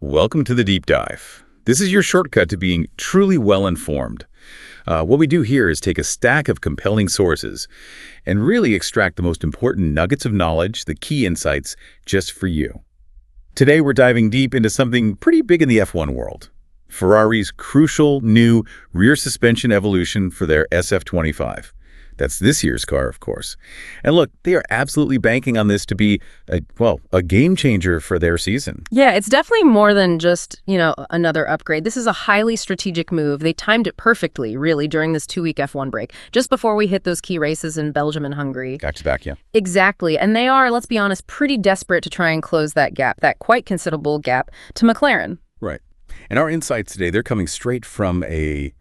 Welcome to the Deep Dive. This is your shortcut to being truly well-informed. What we do here is take a stack of compelling sources and really extract the most important nuggets of knowledge, the key insights, just for you. Today, we're diving deep into something pretty big in the F1 world. Ferrari's crucial new rear suspension evolution for their SF25. That's this year's car, of course. And look, they are absolutely banking on this to be a game changer for their season. Yeah, it's definitely more than just, another upgrade. This is a highly strategic move. They timed it perfectly, really, during this 2-week F1 break, just before we hit those key races in Belgium and Hungary. Back to back, yeah. Exactly. And they are, let's be honest, pretty desperate to try and close that gap, that quite considerable gap, to McLaren. Right. And our insights today, they're coming straight from a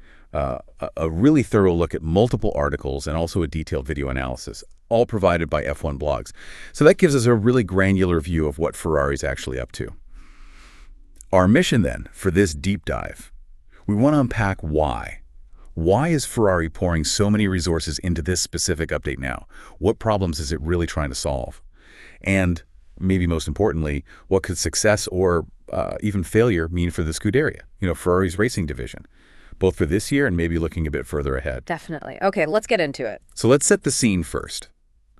really thorough look at multiple articles and also a detailed video analysis, all provided by F1 blogs. So that gives us a really granular view of what Ferrari's actually up to. Our mission then for this deep dive, we want to unpack why. Why is Ferrari pouring so many resources into this specific update now? What problems is it really trying to solve? And maybe most importantly, what could success or even failure mean for the Scuderia, Ferrari's racing division? Both for this year and maybe looking a bit further ahead. Definitely. Okay, let's get into it. So let's set the scene first.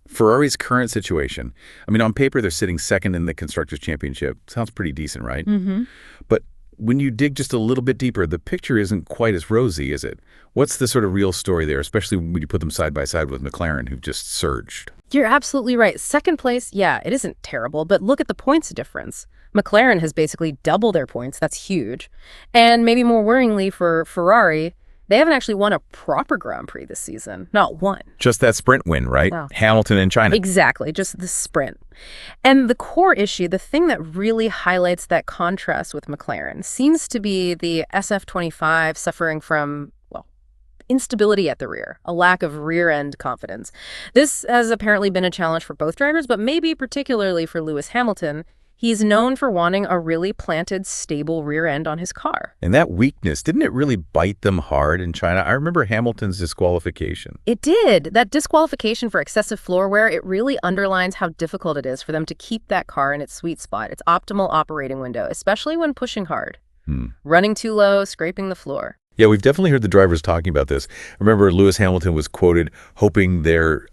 Ferrari's current situation, on paper, they're sitting second in the Constructors' Championship. Sounds pretty decent, right? Mm-hmm. But when you dig just a little bit deeper, the picture isn't quite as rosy, is it? What's the sort of real story there, especially when you put them side by side with McLaren, who've just surged? You're absolutely right. Second place, yeah, it isn't terrible, but look at the points difference. McLaren has basically doubled their points. That's huge. And maybe more worryingly for Ferrari, they haven't actually won a proper Grand Prix this season. Not one. Just that sprint win, right? Wow. Hamilton in China. Exactly, just the sprint. And the core issue, the thing that really highlights that contrast with McLaren, seems to be the SF25 suffering from instability at the rear, a lack of rear-end confidence. This has apparently been a challenge for both drivers, but maybe particularly for Lewis Hamilton. He's known for wanting a really planted, stable rear end on his car. And that weakness, didn't it really bite them hard in China? I remember Hamilton's disqualification. It did. That disqualification for excessive floor wear, it really underlines how difficult it is for them to keep that car in its sweet spot, its optimal operating window, especially when pushing hard. Running too low, scraping the floor. Yeah, we've definitely heard the drivers talking about this. Remember, Lewis Hamilton was quoted hoping their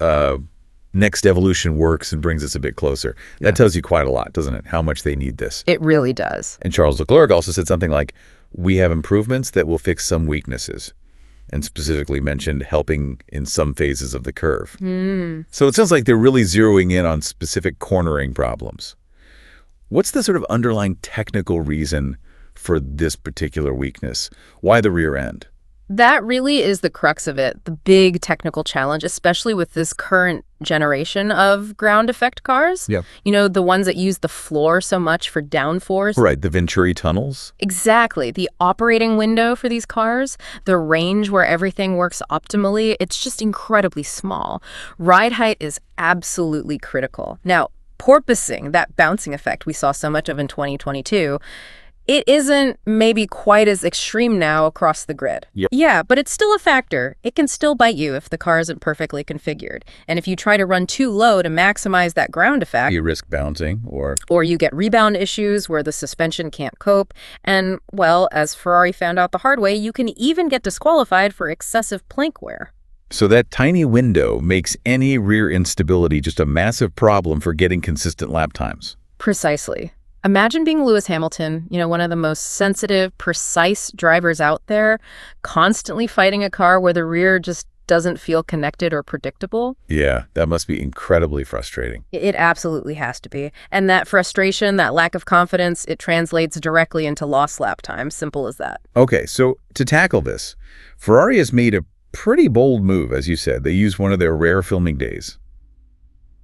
next evolution works and brings us a bit closer. Yeah. That tells you quite a lot, doesn't it? How much they need this. It really does. And Charles Leclerc also said something like, we have improvements that will fix some weaknesses, and specifically mentioned helping in some phases of the curve. So it sounds like they're really zeroing in on specific cornering problems. What's the sort of underlying technical reason for this particular weakness? Why the rear end? That really is the crux of it, the big technical challenge, especially with this current generation of ground effect cars. Yeah. The ones that use the floor so much for downforce. Right, the Venturi tunnels. Exactly. The operating window for these cars, the range where everything works optimally, it's just incredibly small. Ride height is absolutely critical. Now, porpoising, that bouncing effect we saw so much of in 2022, it isn't maybe quite as extreme now across the grid. Yep. Yeah, but it's still a factor. It can still bite you if the car isn't perfectly configured. And if you try to run too low to maximize that ground effect, You risk bouncing or you get rebound issues where the suspension can't cope. And, well, as Ferrari found out the hard way, you can even get disqualified for excessive plank wear. So that tiny window makes any rear instability just a massive problem for getting consistent lap times. Precisely. Imagine being Lewis Hamilton, one of the most sensitive, precise drivers out there, constantly fighting a car where the rear just doesn't feel connected or predictable. Yeah, that must be incredibly frustrating. It absolutely has to be. And that frustration, that lack of confidence, it translates directly into lost lap time. Simple as that. Okay, so to tackle this, Ferrari has made a pretty bold move, as you said. They used one of their rare filming days.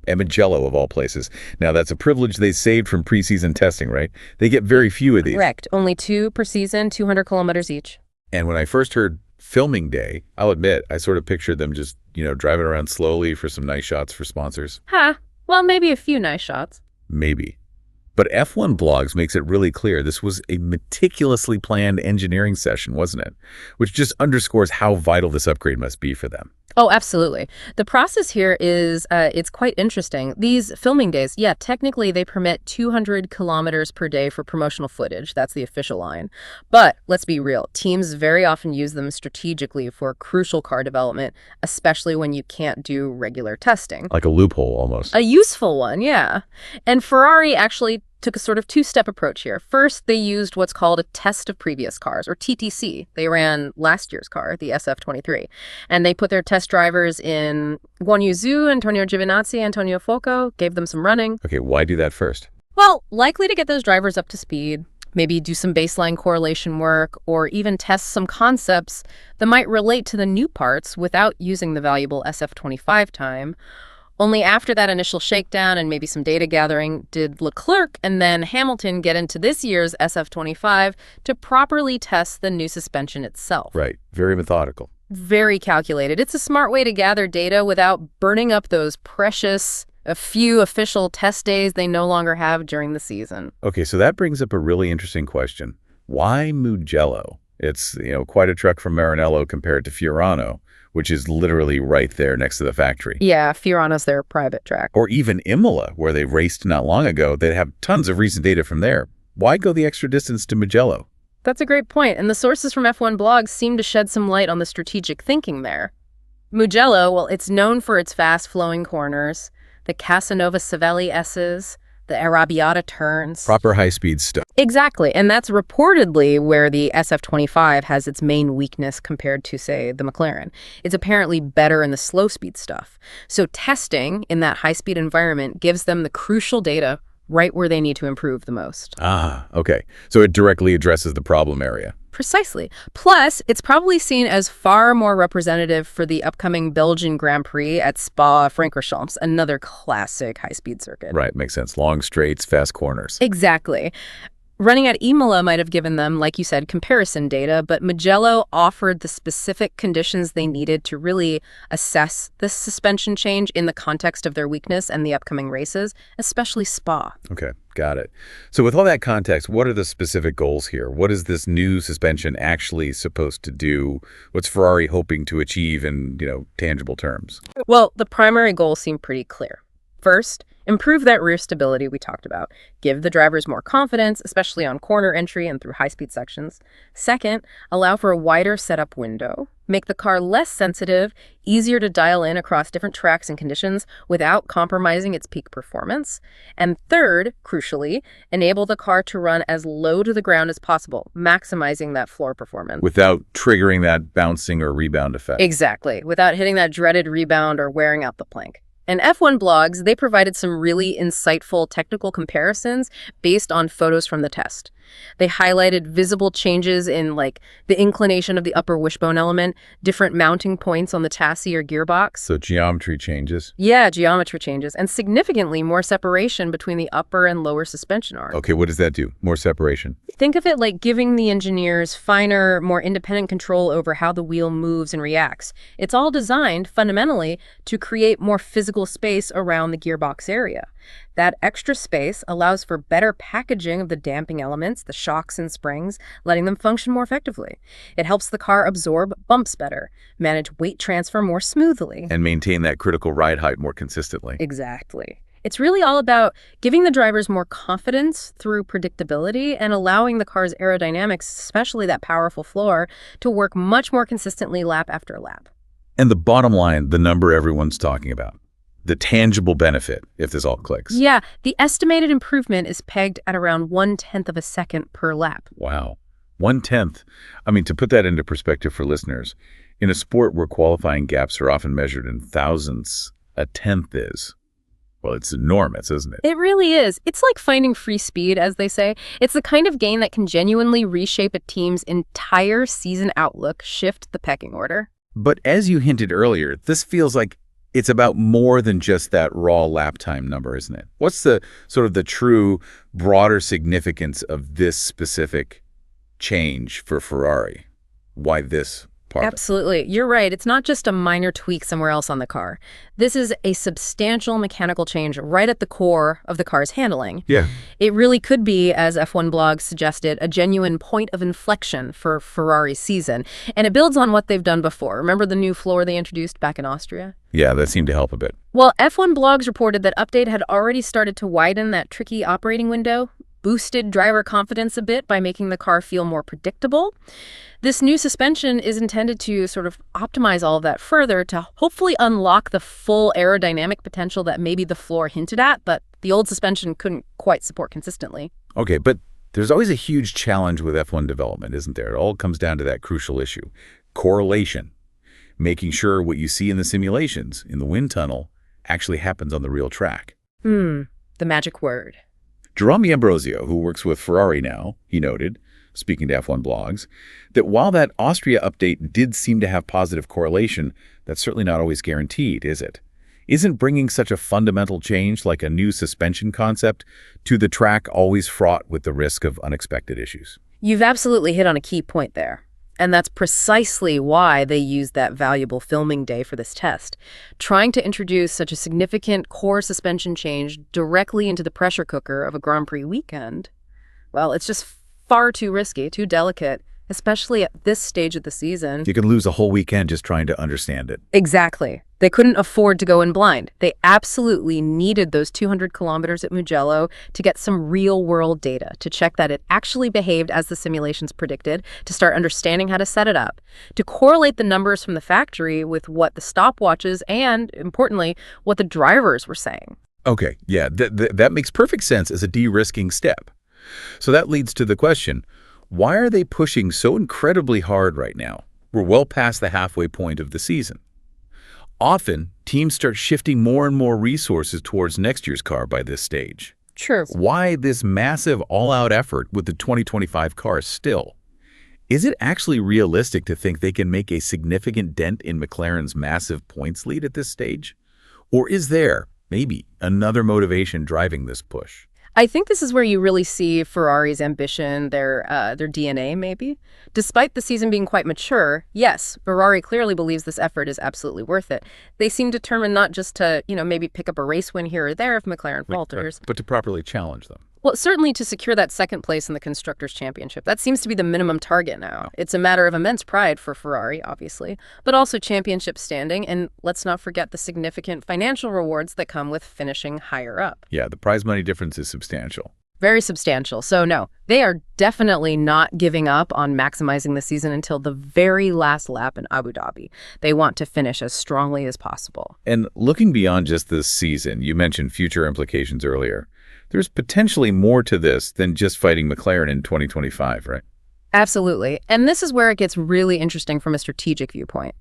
At Mugello, of all places. Now, that's a privilege they saved from preseason testing, right? They get very few of these. Correct. Only 2 per season, 200 kilometers each. And when I first heard filming day, I'll admit, I sort of pictured them just, driving around slowly for some nice shots for sponsors. Well, maybe a few nice shots. Maybe. But F1 Blogs makes it really clear this was a meticulously planned engineering session, wasn't it? Which just underscores how vital this upgrade must be for them. Oh, absolutely. The process here is, it's quite interesting. These filming days, yeah, technically they permit 200 kilometers per day for promotional footage. That's the official line. But let's be real. Teams very often use them strategically for crucial car development, especially when you can't do regular testing. Like a loophole, almost. A useful one, yeah. And Ferrari actually took a sort of two-step approach here. First, they used what's called a test of previous cars, or TTC. They ran last year's car, the SF23, and they put their test drivers in Guan Yu Zhu, Antonio Giovinazzi, Antonio Fuoco, gave them some running. Okay, why do that first? Well, likely to get those drivers up to speed, maybe do some baseline correlation work, or even test some concepts that might relate to the new parts without using the valuable SF25 time. Only after that initial shakedown and maybe some data gathering did LeClerc and then Hamilton get into this year's SF25 to properly test the new suspension itself. Right. Very methodical. Very calculated. It's a smart way to gather data without burning up those precious, a few official test days they no longer have during the season. Okay, so that brings up a really interesting question. Why Mugello? It's, quite a trek from Maranello compared to Fiorano, which is literally right there next to the factory. Yeah, Fiorano's their private track. Or even Imola, where they raced not long ago. They'd have tons of recent data from there. Why go the extra distance to Mugello? That's a great point, and the sources from F1 Blogs seem to shed some light on the strategic thinking there. Mugello, well, it's known for its fast-flowing corners, the Casanova Savelli S's, the Arrabbiata turns. Proper high-speed stuff. Exactly, and that's reportedly where the SF25 has its main weakness compared to, say, the McLaren. It's apparently better in the slow-speed stuff. So testing in that high-speed environment gives them the crucial data right where they need to improve the most. Ah, okay. So it directly addresses the problem area. Precisely. Plus, it's probably seen as far more representative for the upcoming Belgian Grand Prix at Spa-Francorchamps, another classic high-speed circuit. Right, makes sense. Long straights, fast corners. Exactly. Running at Imola might have given them, like you said, comparison data, but Mugello offered the specific conditions they needed to really assess this suspension change in the context of their weakness and the upcoming races, especially Spa. Okay, got it. So with all that context, what are the specific goals here? What is this new suspension actually supposed to do? What's Ferrari hoping to achieve in, tangible terms? Well, the primary goals seem pretty clear. First, improve that rear stability we talked about. Give the drivers more confidence, especially on corner entry and through high-speed sections. Second, allow for a wider setup window. Make the car less sensitive, easier to dial in across different tracks and conditions without compromising its peak performance. And third, crucially, enable the car to run as low to the ground as possible, maximizing that floor performance. Without triggering that bouncing or rebound effect. Exactly, without hitting that dreaded rebound or wearing out the plank. And F1 Blogs, they provided some really insightful technical comparisons based on photos from the test. They highlighted visible changes in, the inclination of the upper wishbone element, different mounting points on the chassis or gearbox. So geometry changes? Yeah, geometry changes, and significantly more separation between the upper and lower suspension arm. Okay, what does that do? More separation? Think of it like giving the engineers finer, more independent control over how the wheel moves and reacts. It's all designed, fundamentally, to create more physical space around the gearbox area. That extra space allows for better packaging of the damping elements, the shocks and springs, letting them function more effectively. It helps the car absorb bumps better, manage weight transfer more smoothly. And maintain that critical ride height more consistently. Exactly. It's really all about giving the drivers more confidence through predictability and allowing the car's aerodynamics, especially that powerful floor, to work much more consistently lap after lap. And the bottom line, the number everyone's talking about. The tangible benefit, if this all clicks. Yeah, the estimated improvement is pegged at around 1/10 of a second per lap. Wow. 1/10. I mean, to put that into perspective for listeners, in a sport where qualifying gaps are often measured in thousandths, a tenth is. Well, it's enormous, isn't it? It really is. It's like finding free speed, as they say. It's the kind of gain that can genuinely reshape a team's entire season outlook, shift the pecking order. But as you hinted earlier, this feels like it's about more than just that raw lap time number, isn't it? What's the sort of the true broader significance of this specific change for Ferrari? Why this part of it. Absolutely. You're right. It's not just a minor tweak somewhere else on the car. This is a substantial mechanical change right at the core of the car's handling. Yeah. It really could be, as F1 Blog suggested, a genuine point of inflection for Ferrari's season. And it builds on what they've done before. Remember the new floor they introduced back in Austria? Yeah, that seemed to help a bit. Well, F1 Blogs reported that update had already started to widen that tricky operating window, boosted driver confidence a bit by making the car feel more predictable. This new suspension is intended to sort of optimize all of that further to hopefully unlock the full aerodynamic potential that maybe the floor hinted at, but the old suspension couldn't quite support consistently. Okay, but there's always a huge challenge with F1 development, isn't there? It all comes down to that crucial issue, correlation, making sure what you see in the simulations, in the wind tunnel, actually happens on the real track. The magic word. Jerome Ambrosio, who works with Ferrari now, he noted, speaking to F1 Blogs, that while that Austria update did seem to have positive correlation, that's certainly not always guaranteed, is it? Isn't bringing such a fundamental change like a new suspension concept to the track always fraught with the risk of unexpected issues? You've absolutely hit on a key point there. And that's precisely why they used that valuable filming day for this test. Trying to introduce such a significant core suspension change directly into the pressure cooker of a Grand Prix weekend, well, it's just far too risky, too delicate, especially at this stage of the season. You can lose a whole weekend just trying to understand it. Exactly. They couldn't afford to go in blind. They absolutely needed those 200 kilometers at Mugello to get some real-world data, to check that it actually behaved as the simulations predicted, to start understanding how to set it up, to correlate the numbers from the factory with what the stopwatches and, importantly, what the drivers were saying. Okay, yeah, that makes perfect sense as a de-risking step. So that leads to the question, why are they pushing so incredibly hard right now? We're well past the halfway point of the season. Often, teams start shifting more and more resources towards next year's car by this stage. True. Why this massive all-out effort with the 2025 car still? Is it actually realistic to think they can make a significant dent in McLaren's massive points lead at this stage? Or is there, maybe, another motivation driving this push? I think this is where you really see Ferrari's ambition, their DNA maybe. Despite the season being quite mature, yes, Ferrari clearly believes this effort is absolutely worth it. They seem determined not just to, maybe pick up a race win here or there if McLaren falters. But to properly challenge them. Well, certainly to secure that second place in the Constructors' Championship. That seems to be the minimum target now. It's a matter of immense pride for Ferrari, obviously, but also championship standing, and let's not forget the significant financial rewards that come with finishing higher up. Yeah, the prize money difference is substantial. Very substantial. So no, they are definitely not giving up on maximizing the season until the very last lap in Abu Dhabi. They want to finish as strongly as possible. And looking beyond just this season, you mentioned future implications earlier. There's potentially more to this than just fighting McLaren in 2025, right? Absolutely. And this is where it gets really interesting from a strategic viewpoint.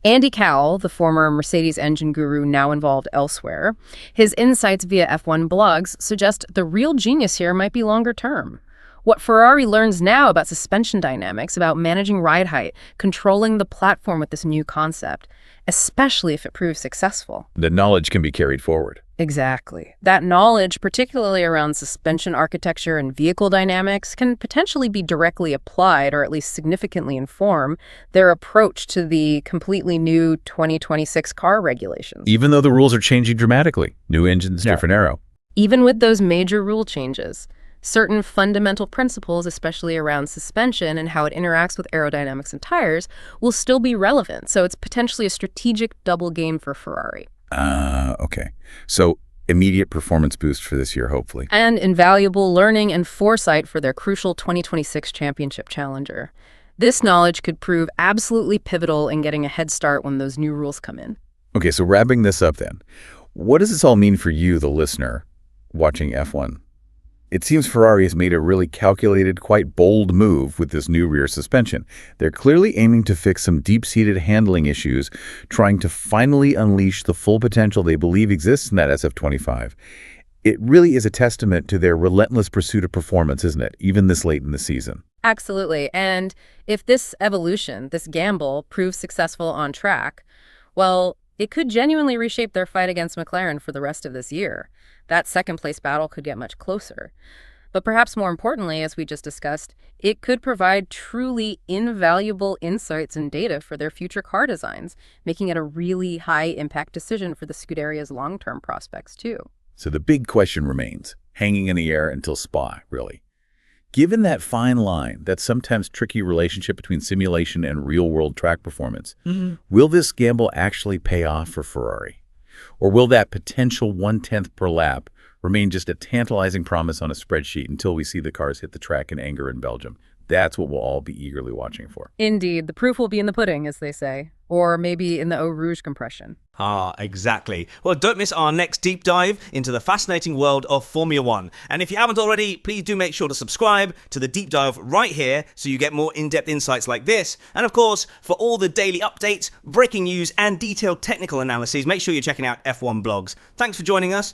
Andy Cowell, the former Mercedes engine guru now involved elsewhere, his insights via F1 Blogs suggest the real genius here might be longer term. What Ferrari learns now about suspension dynamics, about managing ride height, controlling the platform with this new concept, especially if it proves successful. The knowledge can be carried forward. Exactly. That knowledge, particularly around suspension architecture and vehicle dynamics, can potentially be directly applied or at least significantly inform their approach to the completely new 2026 car regulations. Even though the rules are changing dramatically. New engines, different aero. Even with those major rule changes, certain fundamental principles, especially around suspension and how it interacts with aerodynamics and tires, will still be relevant. So it's potentially a strategic double game for Ferrari. Okay. So immediate performance boost for this year, hopefully. And invaluable learning and foresight for their crucial 2026 championship challenger. This knowledge could prove absolutely pivotal in getting a head start when those new rules come in. Okay, so wrapping this up then, what does this all mean for you, the listener, watching F1? It seems Ferrari has made a really calculated, quite bold move with this new rear suspension. They're clearly aiming to fix some deep-seated handling issues, trying to finally unleash the full potential they believe exists in that SF25. It really is a testament to their relentless pursuit of performance, isn't it, even this late in the season? Absolutely. And if this evolution, this gamble, proves successful on track, well, it could genuinely reshape their fight against McLaren for the rest of this year. That second-place battle could get much closer. But perhaps more importantly, as we just discussed, it could provide truly invaluable insights and data for their future car designs, making it a really high-impact decision for the Scuderia's long-term prospects, too. So the big question remains, hanging in the air until Spa, really. Given that fine line, that sometimes tricky relationship between simulation and real-world track performance, will this gamble actually pay off for Ferrari? Or will that potential 1/10 per lap remain just a tantalizing promise on a spreadsheet until we see the cars hit the track in anger in Belgium? That's what we'll all be eagerly watching for. Indeed, the proof will be in the pudding, as they say, or maybe in the Eau Rouge compression. Ah, exactly. Well, don't miss our next deep dive into the fascinating world of Formula One. And if you haven't already, please do make sure to subscribe to the deep dive right here so you get more in-depth insights like this. And of course, for all the daily updates, breaking news, and detailed technical analyses, make sure you're checking out F1 blogs. Thanks for joining us.